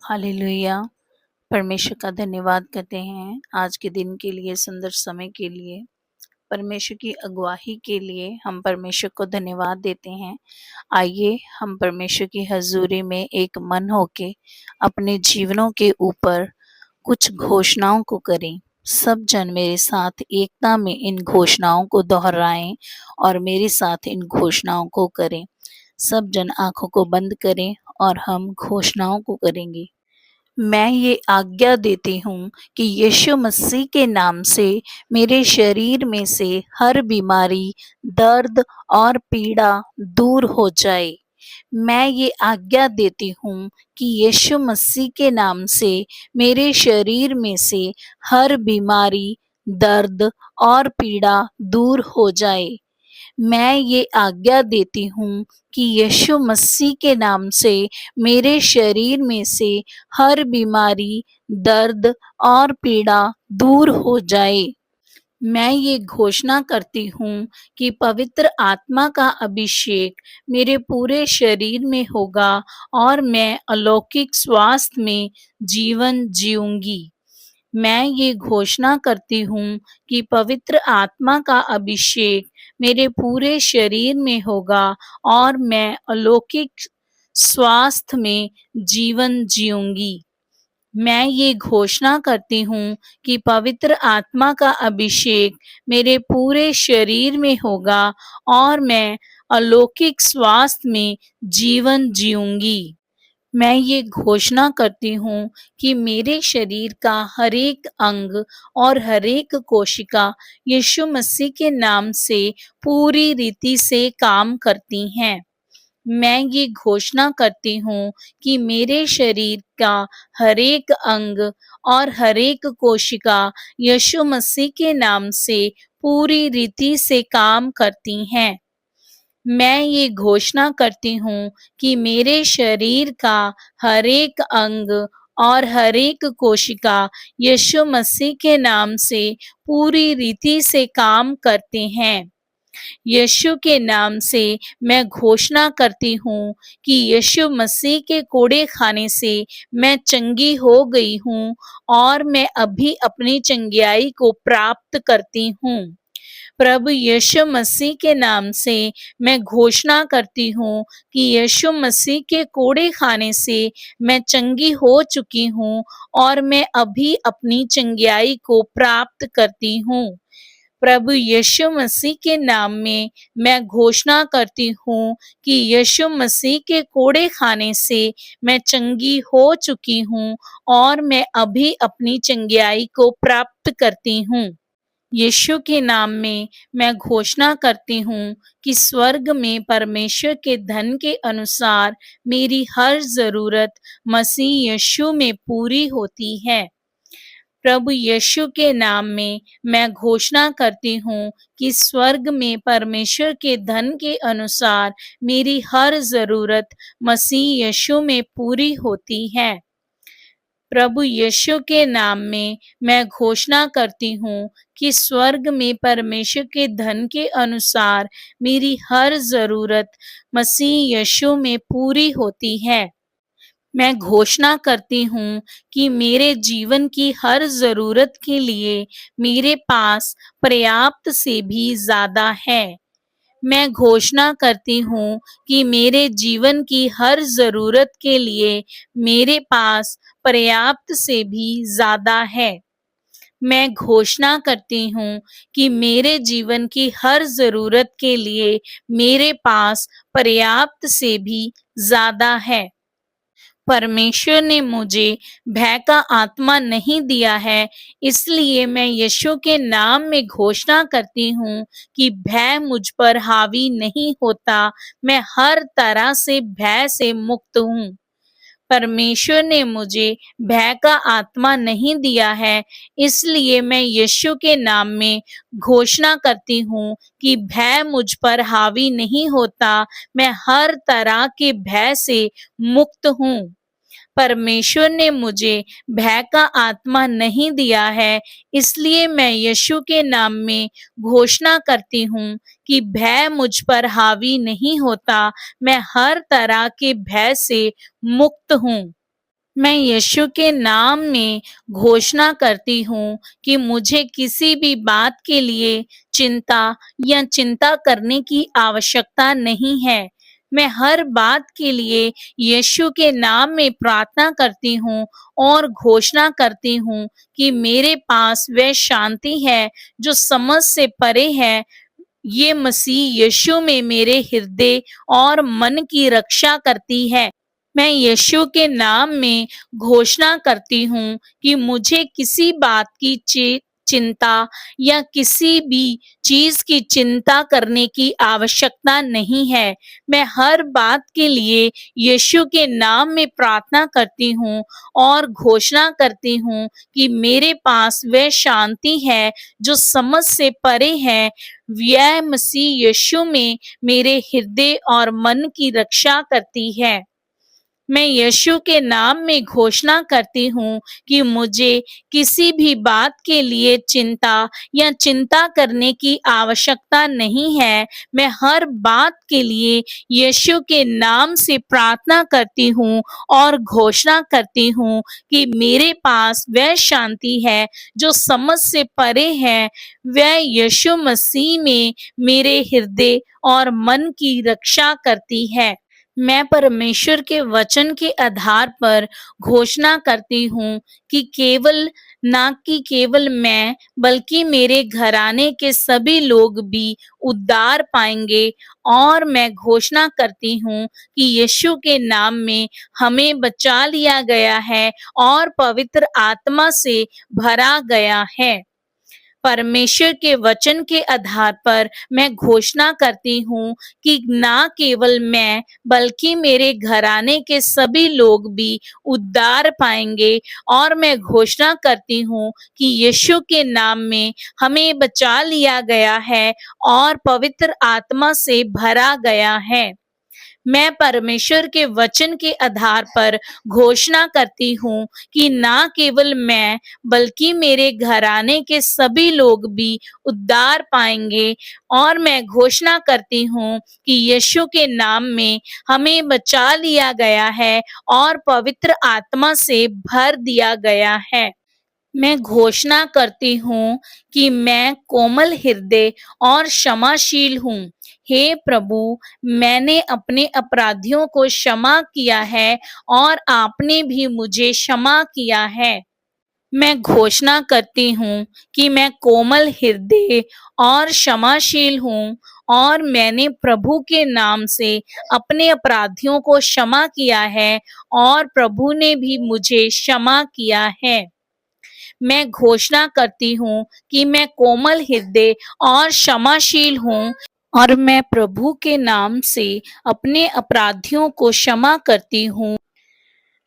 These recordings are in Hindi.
हालेलुया। परमेश्वर का धन्यवाद करते हैं आज के दिन के लिए, सुंदर समय के लिए, परमेश्वर की अगुवाई के लिए हम परमेश्वर को धन्यवाद देते हैं। आइए हम परमेश्वर की हजूरी में एक मन होके अपने जीवनों के ऊपर कुछ घोषणाओं को करें। सब जन मेरे साथ एकता में इन घोषणाओं को दोहराएं और मेरे साथ इन घोषणाओं को करें। सब जन आंखों को बंद करें और हम घोषणाओं को करेंगे। मैं ये आज्ञा देती हूँ कि यीशु मसीह के नाम से मेरे शरीर में से हर बीमारी, दर्द और पीड़ा दूर हो जाए। मैं ये आज्ञा देती हूँ कि यीशु मसीह के नाम से मेरे शरीर में से हर बीमारी, दर्द और पीड़ा दूर हो जाए। मैं ये आज्ञा देती हूँ कि यीशु मसीह के नाम से मेरे शरीर में से हर बीमारी, दर्द और पीड़ा दूर हो जाए। मैं ये घोषणा करती हूँ कि पवित्र आत्मा का अभिषेक मेरे पूरे शरीर में होगा और मैं अलौकिक स्वास्थ्य में जीवन जीऊंगी। मैं ये घोषणा करती हूँ कि पवित्र आत्मा का अभिषेक मेरे पूरे शरीर में होगा और मैं अलौकिक स्वास्थ्य में जीवन जीऊंगी। मैं ये घोषणा करती हूँ कि पवित्र आत्मा का अभिषेक मेरे पूरे शरीर में होगा और मैं अलौकिक स्वास्थ्य में जीवन जीऊंगी। मैं ये घोषणा करती हूँ कि मेरे शरीर का हर एक अंग और हर एक कोशिका यीशु मसीह के नाम से पूरी रीति से काम करती हैं। मैं ये घोषणा करती हूँ कि मेरे शरीर का हर एक अंग और हर एक कोशिका यीशु मसीह के नाम से पूरी रीति से काम करती हैं। मैं ये घोषणा करती हूँ कि मेरे शरीर का हर एक अंग और हर एक कोशिका यीशु मसीह के नाम से पूरी रीति से काम करते हैं। यीशु के नाम से मैं घोषणा करती हूँ कि यीशु मसीह के कोड़े खाने से मैं चंगी हो गई हूँ और मैं अभी अपनी चंगियाई को प्राप्त करती हूँ। प्रभु यीशु मसीह के नाम से मैं घोषणा करती हूँ कि यीशु मसीह के कोड़े खाने से मैं चंगी हो चुकी हूँ और मैं अभी अपनी चंगियाई को प्राप्त करती हूँ। प्रभु यीशु मसीह के नाम में मैं घोषणा करती हूँ कि यीशु मसीह के कोड़े खाने से मैं चंगी हो चुकी हूँ और मैं अभी अपनी चंगियाई को प्राप्त करती हूँ। यीशु के नाम में मैं घोषणा करती हूँ कि स्वर्ग में परमेश्वर के धन के अनुसार मेरी हर जरूरत मसीह यीशु में पूरी होती है। प्रभु यीशु के नाम में मैं घोषणा करती हूँ कि स्वर्ग में परमेश्वर के धन के अनुसार मेरी हर जरूरत मसीह यीशु में पूरी होती है। प्रभु यीशु के नाम में मैं घोषणा करती हूँ कि स्वर्ग में परमेश्वर के धन के अनुसार मेरी हर जरूरत मसीह यीशु में पूरी होती है। मैं घोषणा करती हूँ कि मेरे जीवन की हर जरूरत के लिए मेरे पास पर्याप्त से भी ज्यादा है। मैं घोषणा करती हूँ कि मेरे जीवन की हर जरूरत के लिए मेरे पास पर्याप्त से भी ज्यादा है। मैं घोषणा करती हूँ कि मेरे जीवन की हर जरूरत के लिए मेरे पास पर्याप्त से भी ज्यादा है। परमेश्वर ने मुझे भय का आत्मा नहीं दिया है, इसलिए मैं यीशु के नाम में घोषणा करती हूँ कि भय मुझ पर हावी नहीं होता। मैं हर तरह से भय से मुक्त हूँ। परमेश्वर ने मुझे भय का आत्मा नहीं दिया है, इसलिए मैं यीशु के नाम में घोषणा करती हूँ कि भय मुझ पर हावी नहीं होता। मैं हर तरह के भय से मुक्त हूँ। परमेश्वर ने मुझे भय का आत्मा नहीं दिया है, इसलिए मैं यीशु के नाम में घोषणा करती हूँ कि भय मुझ पर हावी नहीं होता। मैं हर तरह के भय से मुक्त हूँ। मैं यीशु के नाम में घोषणा करती हूँ कि मुझे किसी भी बात के लिए चिंता करने की आवश्यकता नहीं है। मैं हर बात के लिए यीशु के नाम में प्रार्थना करती हूँ और घोषणा करती हूँ कि मेरे पास वह शांति है जो समझ से परे है। ये मसीह यीशु में मेरे हृदय और मन की रक्षा करती है। मैं यीशु के नाम में घोषणा करती हूँ कि मुझे किसी बात की चिंता या किसी भी चीज की चिंता करने की आवश्यकता नहीं है। मैं हर बात के लिए यीशु के नाम में प्रार्थना करती हूँ और घोषणा करती हूँ कि मेरे पास वह शांति है जो समझ से परे है। यह मसीह यीशु में मेरे हृदय और मन की रक्षा करती है। मैं यीशु के नाम में घोषणा करती हूँ कि मुझे किसी भी बात के लिए चिंता करने की आवश्यकता नहीं है। मैं हर बात के लिए यीशु के नाम से प्रार्थना करती हूँ और घोषणा करती हूँ कि मेरे पास वह शांति है जो समझ से परे है। वह यीशु मसीह में मेरे हृदय और मन की रक्षा करती है। मैं परमेश्वर के वचन के आधार पर घोषणा करती हूँ कि केवल मैं बल्कि मेरे घराने के सभी लोग भी उद्धार पाएंगे। और मैं घोषणा करती हूँ कि यीशु के नाम में हमें बचा लिया गया है और पवित्र आत्मा से भरा गया है। परमेश्वर के वचन के आधार पर मैं घोषणा करती हूँ कि ना केवल मैं बल्कि मेरे घराने के सभी लोग भी उद्धार पाएंगे। और मैं घोषणा करती हूँ कि यीशु के नाम में हमें बचा लिया गया है और पवित्र आत्मा से भरा गया है। मैं परमेश्वर के वचन के आधार पर घोषणा करती हूँ कि ना केवल मैं बल्कि मेरे घराने के सभी लोग भी उद्धार पाएंगे। और मैं घोषणा करती हूँ कि यीशु के नाम में हमें बचा लिया गया है और पवित्र आत्मा से भर दिया गया है। मैं घोषणा करती हूँ कि मैं कोमल हृदय और क्षमाशील हूँ। हे प्रभु, मैंने अपने अपराधियों को क्षमा किया है और आपने भी मुझे क्षमा किया है। मैं घोषणा करती हूँ कि मैं कोमल हृदय और क्षमाशील हूँ और मैंने प्रभु के नाम से अपने अपराधियों को क्षमा किया है और प्रभु ने भी मुझे क्षमा किया है। मैं घोषणा करती हूँ कि मैं कोमल हृदय और क्षमाशील हूँ और मैं प्रभु के नाम से अपने अपराधियों को क्षमा करती हूँ।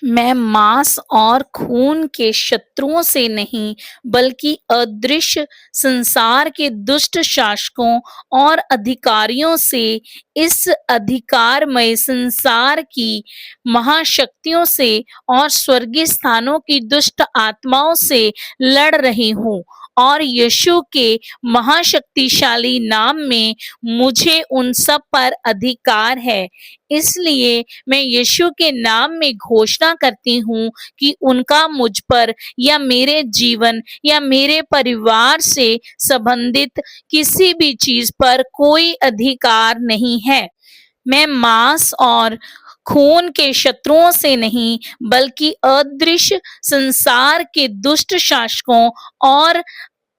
मैं मांस और खून के शत्रुओं से नहीं बल्कि अदृश्य संसार के दुष्ट शासकों और अधिकारियों से, इस अधिकारमय संसार की महाशक्तियों से और स्वर्गीय स्थानों की दुष्ट आत्माओं से लड़ रही हूँ। और यीशु के महाशक्तिशाली नाम में मुझे उन सब पर अधिकार है। इसलिए मैं यीशु के नाम में घोषणा करती हूँ कि उनका मुझ पर या मेरे जीवन या मेरे परिवार से संबंधित किसी भी चीज पर कोई अधिकार नहीं है। मैं मांस और खून के शत्रुओं से नहीं बल्कि अदृश्य संसार के दुष्ट शासकों और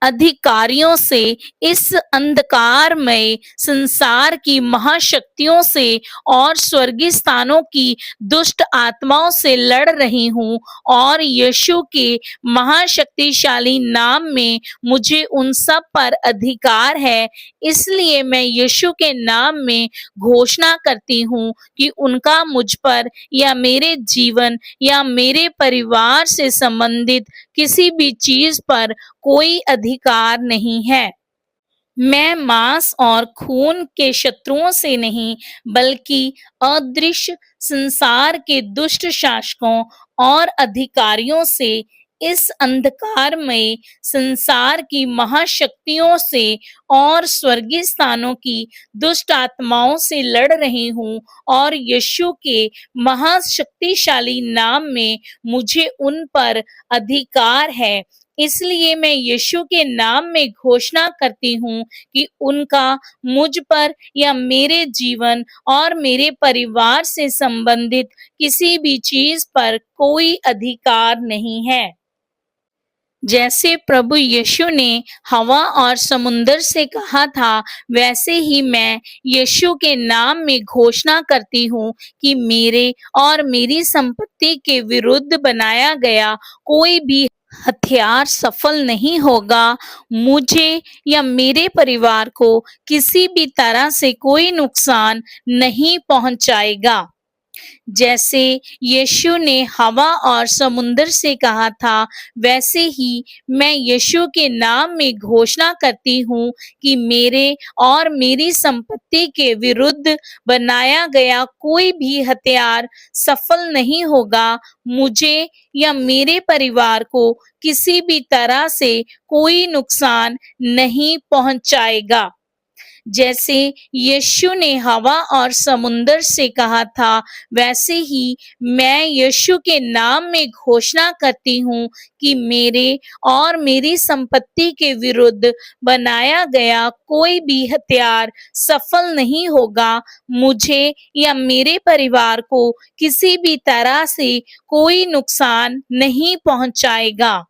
अधिकारियों से, इस अंधकारमय संसार की महाशक्तियों से और स्वर्गीय स्थानों की दुष्ट आत्माओं से लड़ रही हूँ। और यीशु के महाशक्तिशाली नाम में मुझे उन सब पर अधिकार है। इसलिए मैं यीशु के नाम में घोषणा करती हूँ कि उनका मुझ पर या मेरे जीवन या मेरे परिवार से संबंधित किसी भी चीज पर कोई अधिकार नहीं है। मैं मांस और खून के शत्रुओं से नहीं बल्कि अदृश्य संसार के दुष्ट शासकों और अधिकारियों से, इस अंधकारमय संसार की महाशक्तियों से और स्वर्गीय स्थानों की दुष्ट आत्माओं से लड़ रही हूँ और यीशु के महाशक्तिशाली नाम में मुझे उन पर अधिकार है। इसलिए मैं यीशु के नाम में घोषणा करती हूँ कि उनका मुझ पर या मेरे जीवन और मेरे परिवार से संबंधित किसी भी चीज पर कोई अधिकार नहीं है। जैसे प्रभु यीशु ने हवा और समुंदर से कहा था, वैसे ही मैं यीशु के नाम में घोषणा करती हूँ कि मेरे और मेरी संपत्ति के विरुद्ध बनाया गया कोई भी हथियार सफल नहीं होगा। मुझे या मेरे परिवार को किसी भी तरह से कोई नुकसान नहीं पहुंचाएगा। जैसे यीशु ने हवा और समुंदर से कहा था, वैसे ही मैं यीशु के नाम में घोषणा करती हूँ कि मेरे और मेरी संपत्ति के विरुद्ध बनाया गया कोई भी हथियार सफल नहीं होगा। मुझे या मेरे परिवार को किसी भी तरह से कोई नुकसान नहीं पहुंचाएगा। जैसे यीशु ने हवा और समुंदर से कहा था, वैसे ही मैं यीशु के नाम में घोषणा करती हूँ कि मेरे और मेरी संपत्ति के विरुद्ध बनाया गया कोई भी हथियार सफल नहीं होगा। मुझे या मेरे परिवार को किसी भी तरह से कोई नुकसान नहीं पहुंचाएगा।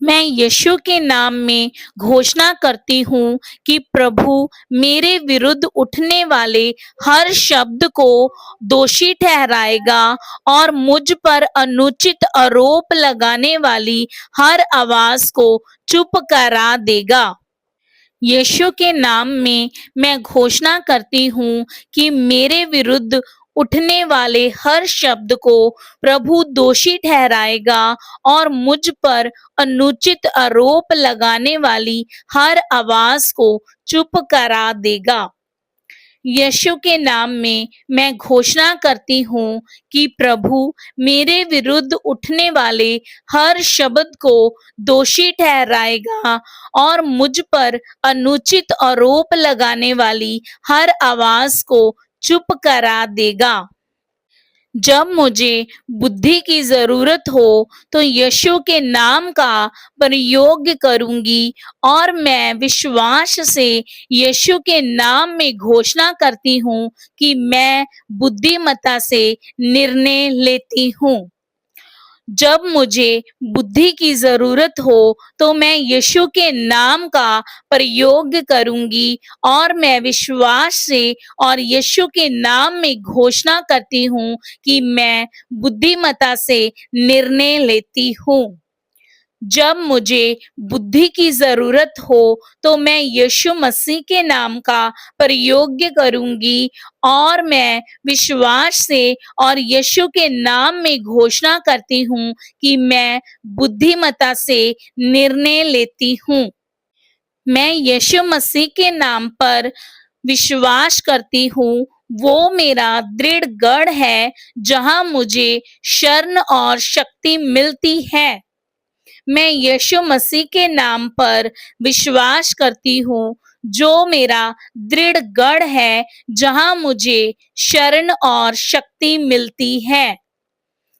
मैं यीशु के नाम में घोषणा करती हूँ कि प्रभु मेरे विरुद्ध उठने वाले हर शब्द को दोषी ठहराएगा और मुझ पर अनुचित आरोप लगाने वाली हर आवाज को चुप करा देगा। यीशु के नाम में मैं घोषणा करती हूँ कि मेरे विरुद्ध उठने वाले हर शब्द को प्रभु दोषी ठहराएगा और मुझ पर अनुचित आरोप लगाने वाली हर आवाज को चुप करा देगा। यीशु के नाम में मैं घोषणा करती हूँ कि प्रभु मेरे विरुद्ध उठने वाले हर शब्द को दोषी ठहराएगा और मुझ पर अनुचित आरोप लगाने वाली हर आवाज को चुप करा देगा। जब मुझे बुद्धि की जरूरत हो तो यीशु के नाम का प्रयोग करूंगी और मैं विश्वास से यीशु के नाम में घोषणा करती हूँ कि मैं बुद्धिमत्ता से निर्णय लेती हूँ। जब मुझे बुद्धि की जरूरत हो तो मैं यीशु के नाम का प्रयोग करूंगी और मैं विश्वास से और यीशु के नाम में घोषणा करती हूँ कि मैं बुद्धिमत्ता से निर्णय लेती हूँ। जब मुझे बुद्धि की जरूरत हो तो मैं यीशु मसीह के नाम का प्रयोग करूंगी और मैं विश्वास से और यीशु के नाम में घोषणा करती हूँ कि मैं बुद्धिमत्ता से निर्णय लेती हूँ। मैं यीशु मसीह के नाम पर विश्वास करती हूँ। वो मेरा दृढ़ गढ़ है जहां मुझे शरण और शक्ति मिलती है। मैं यीशु मसीह के नाम पर विश्वास करती हूँ, जो मेरा दृढ़ गढ़ है जहां मुझे शरण और शक्ति मिलती है।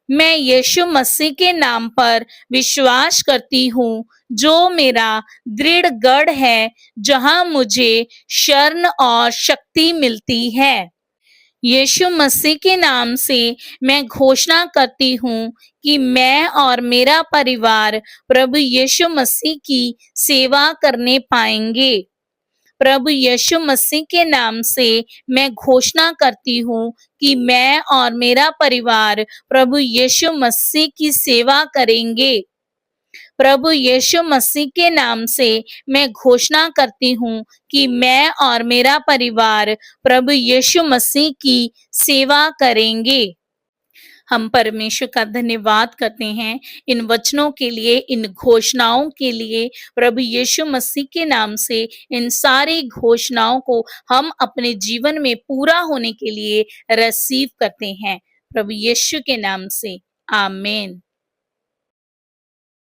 मैं यीशु मसीह के नाम पर विश्वास करती हूँ, जो मेरा दृढ़ गढ़ है जहां मुझे शरण और शक्ति मिलती है। यीशु मसीह के नाम से मैं घोषणा करती हूँ कि मैं और मेरा परिवार प्रभु यीशु मसीह की सेवा करने पाएंगे। प्रभु यीशु मसीह के नाम से मैं घोषणा करती हूँ कि मैं और मेरा परिवार प्रभु यीशु मसीह की सेवा करेंगे। प्रभु यीशु मसीह के नाम से मैं घोषणा करती हूँ कि मैं और मेरा परिवार प्रभु यीशु मसीह की सेवा करेंगे। हम परमेश्वर का धन्यवाद करते हैं इन वचनों के लिए, इन घोषणाओं के लिए। प्रभु यीशु मसीह के नाम से इन सारी घोषणाओं को हम अपने जीवन में पूरा होने के लिए रिसीव करते हैं। प्रभु यीशु के नाम से आमीन।